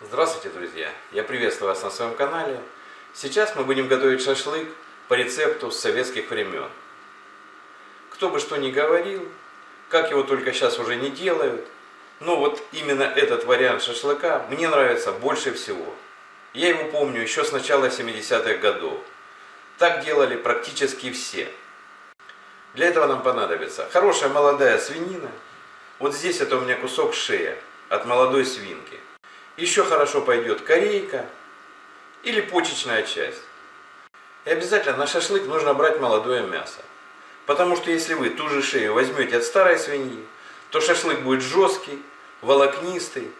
Здравствуйте, друзья! Я приветствую вас на своем канале. Сейчас мы будем готовить шашлык по рецепту с советских времен. Кто бы что ни говорил, как его только сейчас уже не делают, но вот именно этот вариант шашлыка мне нравится больше всего. Я его помню еще с начала 70-х годов. Так делали практически все. Для этого нам понадобится хорошая молодая свинина. Вот здесь это у меня кусок шея от молодой свинки. Еще хорошо пойдет корейка или почечная часть. И обязательно на шашлык нужно брать молодое мясо. Потому что если вы ту же шею возьмете от старой свиньи, то шашлык будет жесткий, волокнистый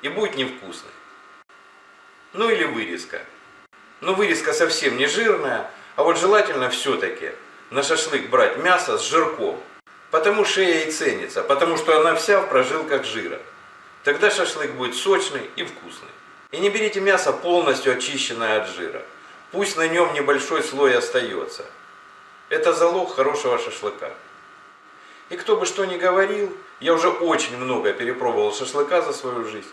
и будет невкусный. Ну или вырезка. Но вырезка совсем не жирная, а вот желательно все-таки на шашлык брать мясо с жирком. Потому шея и ценится, потому что она вся в прожилках жира. Тогда шашлык будет сочный и вкусный. И не берите мясо полностью очищенное от жира. Пусть на нем небольшой слой остается. Это залог хорошего шашлыка. И кто бы что ни говорил, я уже очень много перепробовал шашлыка за свою жизнь.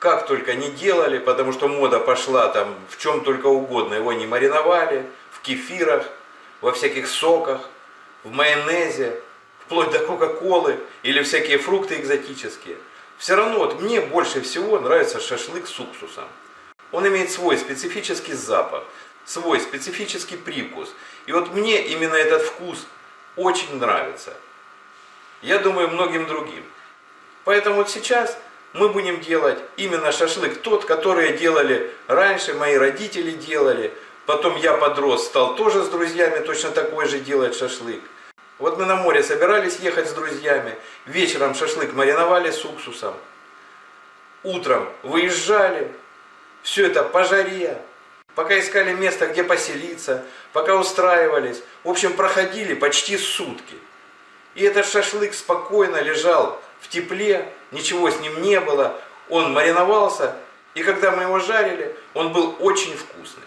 Как только не делали, потому что мода пошла там в чем только угодно. Его не мариновали, в кефирах, во всяких соках, в майонезе, вплоть до кока-колы или всякие фрукты экзотические. Все равно вот мне больше всего нравится шашлык с уксусом. Он имеет свой специфический запах, свой специфический привкус. И вот мне именно этот вкус очень нравится. Я думаю, многим другим. Поэтому вот сейчас мы будем делать именно шашлык тот, который делали раньше, мои родители делали. Потом я подрос, стал тоже с друзьями точно такой же делать шашлык. Вот мы на море собирались ехать с друзьями, вечером шашлык мариновали с уксусом, утром выезжали, все это по жаре, пока искали место, где поселиться, пока устраивались, в общем, проходили почти сутки. И этот шашлык спокойно лежал в тепле, ничего с ним не было, он мариновался, и когда мы его жарили, он был очень вкусный.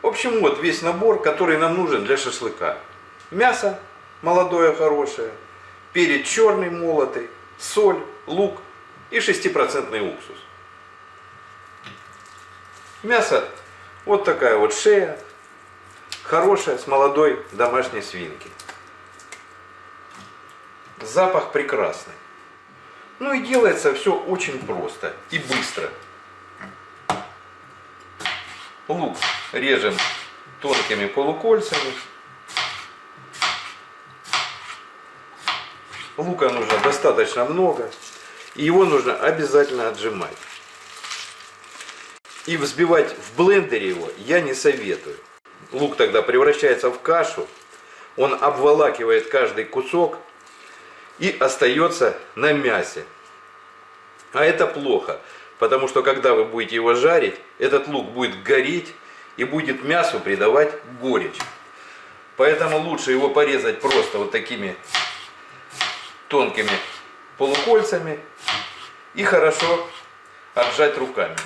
В общем, вот весь набор, который нам нужен для шашлыка. Мясо молодое, хорошее, перец черный молотый, соль, лук и 6% уксус. Мясо вот такая вот шея, хорошая, с молодой домашней свинки. Запах прекрасный. Ну и делается все очень просто и быстро. Лук режем тонкими полукольцами. Лука нужно достаточно много, и его нужно обязательно отжимать. И взбивать в блендере его я не советую. Лук тогда превращается в кашу, он обволакивает каждый кусок и остается на мясе. А это плохо, потому что когда вы будете его жарить, этот лук будет гореть и будет мясу придавать горечь. Поэтому лучше его порезать просто вот такими тонкими полукольцами и хорошо отжать руками.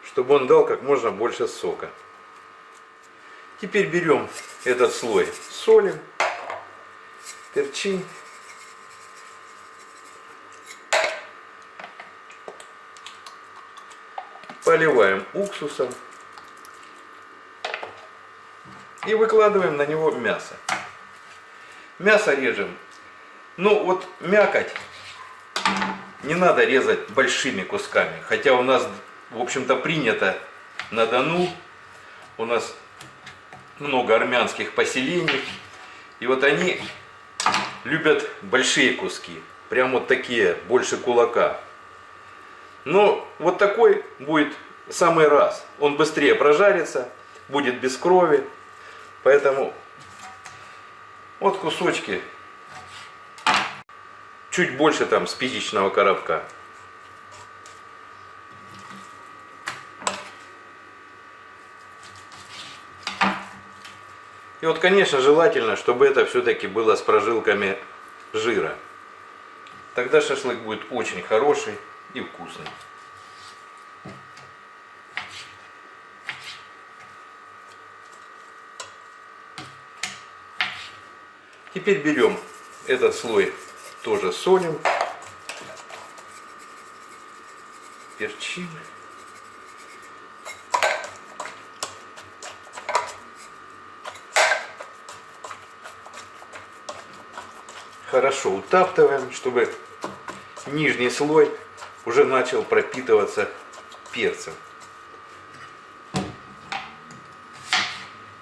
Чтобы он дал как можно больше сока. Теперь берем этот слой, солим, перчим. Поливаем уксусом и выкладываем на него мясо. Мясо режем. Ну вот мякоть не надо резать большими кусками. Хотя у нас, в общем-то, принято на Дону. У нас много армянских поселений. И вот они любят большие куски. Прям вот такие, больше кулака. Но вот такой будет самый раз. Он быстрее прожарится, будет без крови. Поэтому вот кусочки чуть больше там спичечного коробка. И вот, конечно, желательно, чтобы это все-таки было с прожилками жира. Тогда шашлык будет очень хороший и вкусный. Теперь берем этот слой, тоже солим, перчим. Хорошо утаптываем, чтобы нижний слой уже начал пропитываться перцем.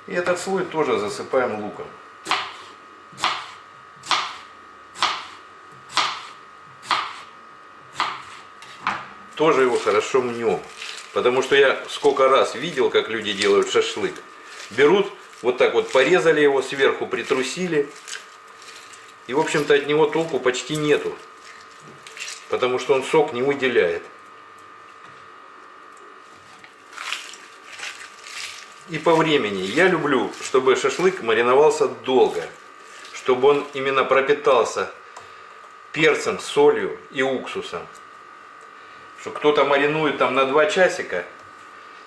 И этот слой тоже засыпаем луком. Тоже его хорошо мнем. Потому что я сколько раз видел, как люди делают шашлык. Берут, вот так вот порезали его, сверху притрусили. И, в общем-то, от него толку почти нету. Потому что он сок не выделяет. И по времени. Я люблю, чтобы шашлык мариновался долго. Чтобы он именно пропитался перцем, солью и уксусом. Что кто-то маринует там на 2 часика,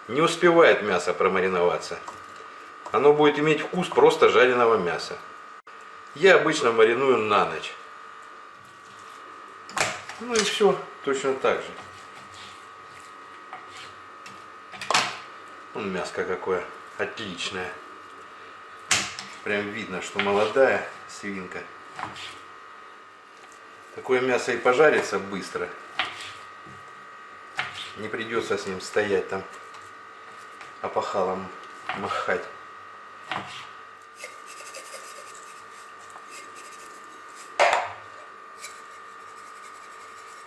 не успевает мясо промариноваться. Оно будет иметь вкус просто жареного мяса. Я обычно мариную на ночь. Ну и все, точно так же. Вон мяско какое отличное. Прям видно, что молодая свинка. Такое мясо и пожарится быстро. Не придется с ним стоять там, опахалом махать.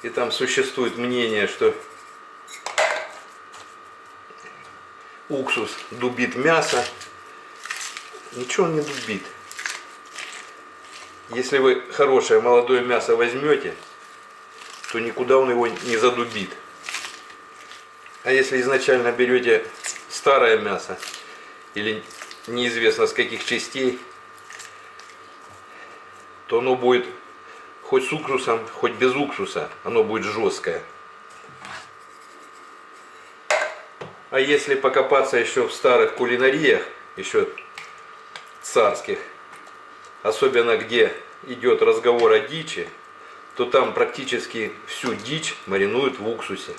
И там существует мнение, что уксус дубит мясо. Ничего он не дубит. Если вы хорошее молодое мясо возьмете, то никуда он его не задубит. А если изначально берете старое мясо, или неизвестно с каких частей, то оно будет хоть с уксусом, хоть без уксуса, оно будет жесткое. А если покопаться еще в старых кулинариях, еще царских, особенно где идет разговор о дичи, то там практически всю дичь маринуют в уксусе.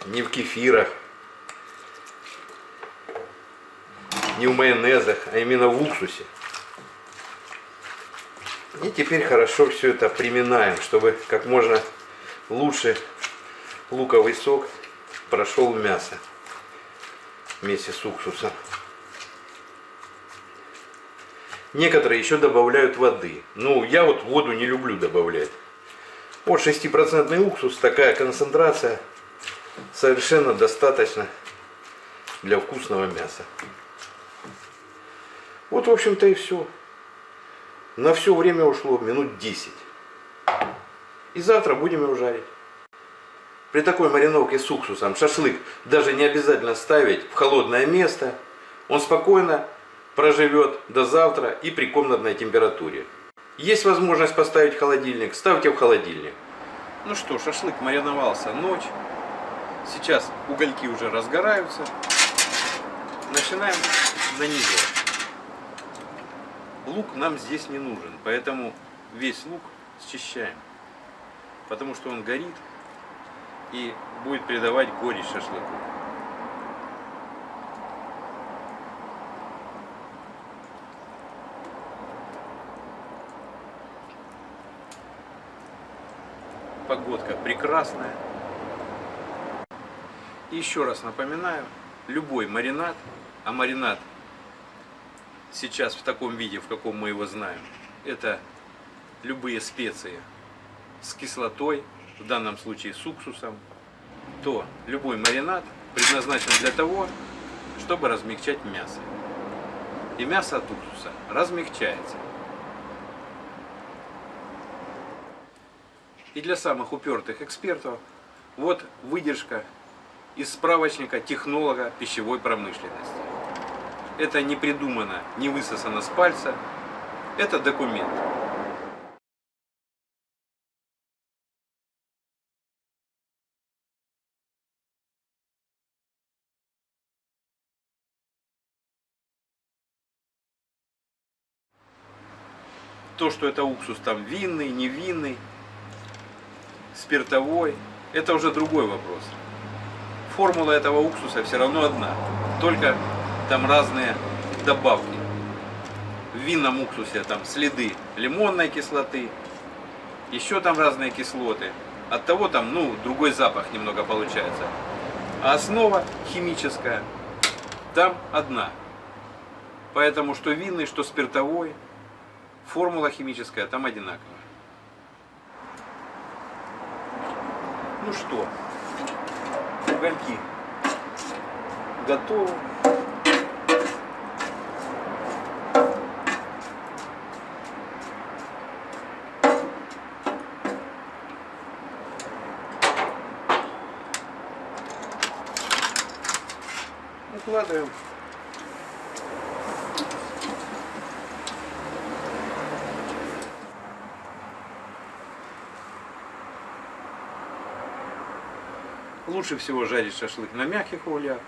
Не в кефирах, не в майонезах, а именно в уксусе. И теперь хорошо все это приминаем, чтобы как можно лучше луковый сок прошел в мясо вместе с уксусом. Некоторые еще добавляют воды. Ну, я вот воду не люблю добавлять. Вот 6% уксус, такая концентрация совершенно достаточно для вкусного мяса. Вот, в общем-то, и все. На все время ушло минут 10. И завтра будем его жарить. При такой мариновке с уксусом шашлык даже не обязательно ставить в холодное место. Он спокойно проживет до завтра и при комнатной температуре. Есть возможность поставить в холодильник, ставьте в холодильник. Ну что, шашлык мариновался ночь. Сейчас угольки уже разгораются. Начинаем нанизывать. Лук нам здесь не нужен, поэтому весь лук счищаем. Потому что он горит и будет придавать горечь шашлыку. Погодка прекрасная. И еще раз напоминаю, любой маринад, а маринад сейчас в таком виде, в каком мы его знаем, это любые специи с кислотой, в данном случае с уксусом, то любой маринад предназначен для того, чтобы размягчать мясо. И мясо от уксуса размягчается. И для самых упертых экспертов вот выдержка из справочника технолога пищевой промышленности. Это не придумано, не высосано с пальца. Это документ. То, что это уксус там винный, невинный, спиртовой, это уже другой вопрос. Формула этого уксуса все равно одна, только там разные добавки. В винном уксусе там следы лимонной кислоты, еще там разные кислоты. Оттого там, другой запах немного получается. А основа химическая там одна. Поэтому что винный, что спиртовой, формула химическая там одинаковая. Ну что, угольки готовы. Укладываем. Лучше всего жарить шашлык на мягких углях.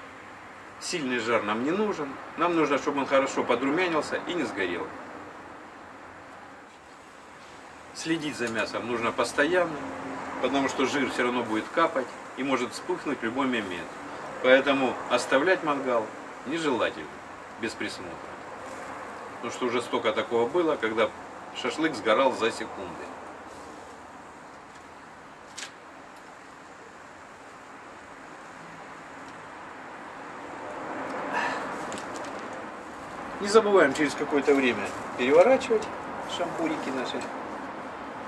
Сильный жар нам не нужен. Нам нужно, чтобы он хорошо подрумянился и не сгорел. Следить за мясом нужно постоянно, потому что жир все равно будет капать и может вспыхнуть в любой момент. Поэтому оставлять мангал нежелательно, без присмотра. Потому что уже столько такого было, когда шашлык сгорал за секунды. Не забываем через какое-то время переворачивать шампурики наши,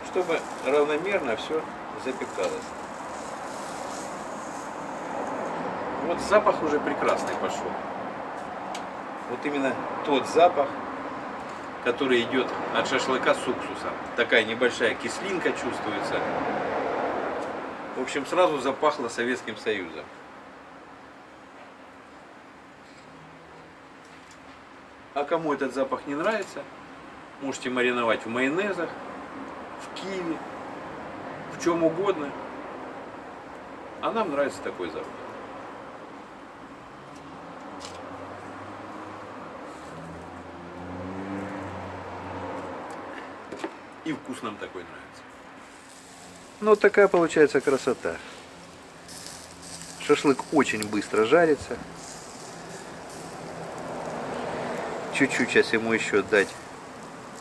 чтобы равномерно все запекалось. Вот запах уже прекрасный пошел. Вот именно тот запах, который идет от шашлыка с уксусом. Такая небольшая кислинка чувствуется. В общем, сразу запахло Советским Союзом. А кому этот запах не нравится, можете мариновать в майонезах, в киви, в чем угодно. А нам нравится такой запах. И вкус нам такой нравится. Ну, вот такая получается красота. Шашлык очень быстро жарится. Чуть-чуть сейчас ему еще дать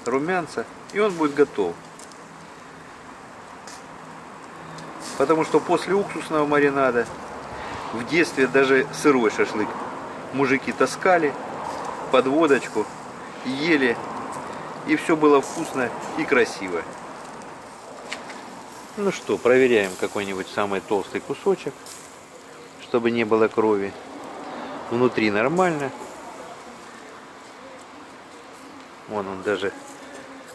румянца, и он будет готов. Потому что после уксусного маринада в детстве даже сырой шашлык мужики таскали под водочку, ели, и все было вкусно и красиво. Ну что, проверяем какой-нибудь самый толстый кусочек, чтобы не было крови. Внутри нормально. Вон он даже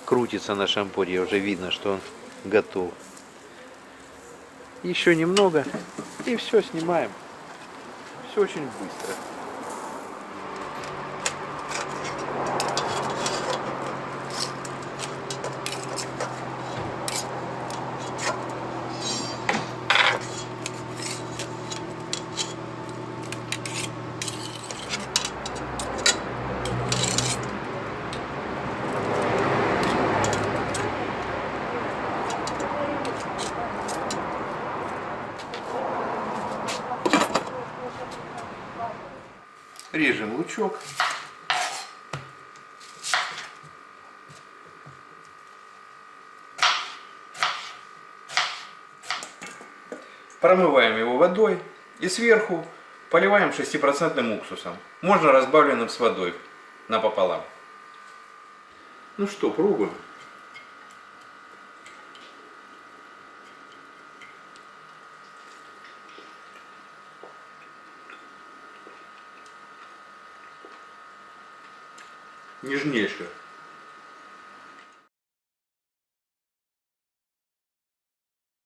крутится на шампуре, уже видно, что он готов. Еще немного, и все, снимаем. Все очень быстро. Режем лучок. Промываем его водой и сверху поливаем 6% уксусом. Можно разбавленным с водой напополам. Ну что, пробуем. Нежнейшее.